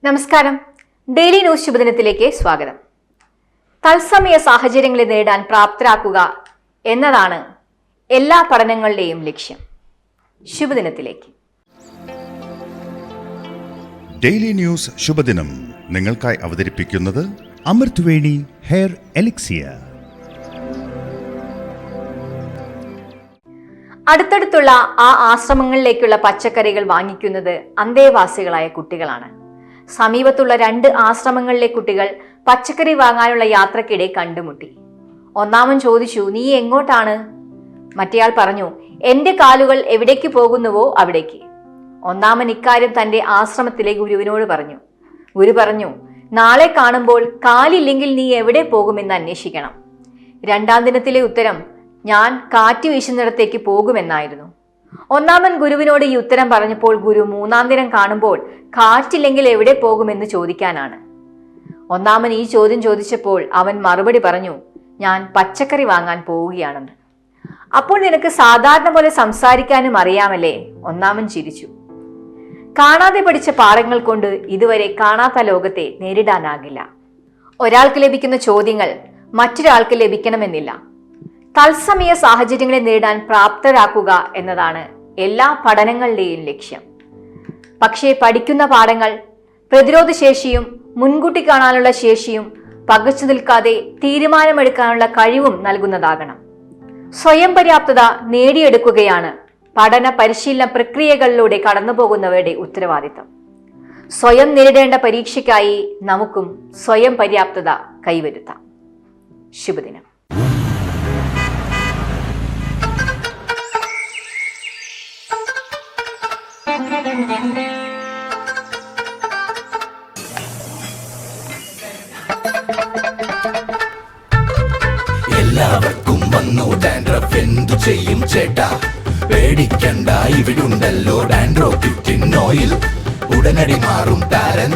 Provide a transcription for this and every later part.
നമസ്കാരം. Daily news ശുഭദിനത്തിലേക്ക് സ്വാഗതം. തത്സമയ സാഹചര്യങ്ങളെ നേടാൻ പ്രാപ്തരാക്കുക എന്നതാണ് എല്ലാ പഠനങ്ങളുടെയും ലക്ഷ്യം. ശുഭദിനത്തിലേക്ക്. ഡെയിലി ന്യൂസ് ശുഭദിനം നിങ്ങൾക്കായി അവതരിപ്പിക്കുന്നത് അമൃത്വേണി ഹെയർ എലിക്സിയർ. അടുത്തടുത്തുള്ള ആ ആശ്രമങ്ങളിലേക്കുള്ള പച്ചക്കറികൾ വാങ്ങിക്കുന്നത് അന്തേവാസികളായ കുട്ടികളാണ്. സമീപത്തുള്ള 2 ആശ്രമങ്ങളിലെ കുട്ടികൾ പച്ചക്കറി വാങ്ങാനുള്ള യാത്രക്കിടെ കണ്ടുമുട്ടി. ഒന്നാമൻ ചോദിച്ചു, നീ എങ്ങോട്ടാണ്? മറ്റേയാൾ പറഞ്ഞു, എന്റെ കാലുകൾ എവിടേക്ക് പോകുന്നുവോ അവിടേക്ക്. ഒന്നാമൻ ഇക്കാര്യം തന്റെ ആശ്രമത്തിലെ ഗുരുവിനോട് പറഞ്ഞു. ഗുരു പറഞ്ഞു, നാളെ കാണുമ്പോൾ കാലില്ലെങ്കിൽ നീ എവിടെ പോകുമെന്ന് അന്വേഷിക്കണം. 2ാം ദിനത്തിലെ ഉത്തരം, ഞാൻ കാറ്റ് വീശുന്നിടത്തേക്ക് പോകുമെന്നായിരുന്നു. ഒന്നാമൻ ഗുരുവിനോട് ഈ ഉത്തരം പറഞ്ഞപ്പോൾ ഗുരു 3ാം ദിനം കാണുമ്പോൾ കാറ്റില്ലെങ്കിൽ എവിടെ പോകുമെന്ന് ചോദിക്കാനാണ്. ഒന്നാമൻ ഈ ചോദ്യം ചോദിച്ചപ്പോൾ അവൻ മറുപടി പറഞ്ഞു, ഞാൻ പച്ചക്കറി വാങ്ങാൻ പോവുകയാണെന്ന്. അപ്പോൾ നിനക്ക് സാധാരണ പോലെ സംസാരിക്കാനും അറിയാമല്ലേ? ഒന്നാമൻ ചിരിച്ചു. കാണാതെ പഠിച്ച പാഠങ്ങൾ കൊണ്ട് ഇതുവരെ കാണാത്ത ലോകത്തെ നേരിടാനാകില്ല. ഒരാൾക്ക് ലഭിക്കുന്ന ചോദ്യങ്ങൾ മറ്റൊരാൾക്ക് ലഭിക്കണമെന്നില്ല. തത്സമയ സാഹചര്യങ്ങളെ നേടാൻ പ്രാപ്തരാക്കുക എന്നതാണ് എല്ലാ പഠനങ്ങളുടെയും ലക്ഷ്യം. പക്ഷേ പഠിക്കുന്ന പാഠങ്ങൾ പ്രതിരോധശേഷിയും മുൻകൂട്ടി കാണാനുള്ള ശേഷിയും പകച്ചു നിൽക്കാതെ തീരുമാനമെടുക്കാനുള്ള കഴിവും നൽകുന്നതാകണം. സ്വയം പര്യാപ്തത നേടിയെടുക്കുകയാണ് പഠന പരിശീലന പ്രക്രിയകളിലൂടെ കടന്നുപോകുന്നവരുടെ ഉത്തരവാദിത്തം. സ്വയം നേരിടേണ്ട പരീക്ഷയ്ക്കായി നമുക്കും സ്വയം പര്യാപ്തത കൈവരുത്താം. ശുഭദിനം. എല്ലാവർക്കും വന്നു ഡാൻഡ്രഫ്, എന്തു ചെയ്യും ചേട്ടാ? പേടിക്കണ്ട, ഇവിടുണ്ടല്ലോ ഡാൻഡ്രോക്യൂറ്റിൻ ഓയിൽ. ഉടനടി മാറും താരൻ,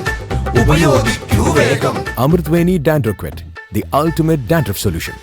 ഉപയോഗിക്കൂ വേഗം. Amrutweni Dandruff Quit, the ultimate dandruff solution.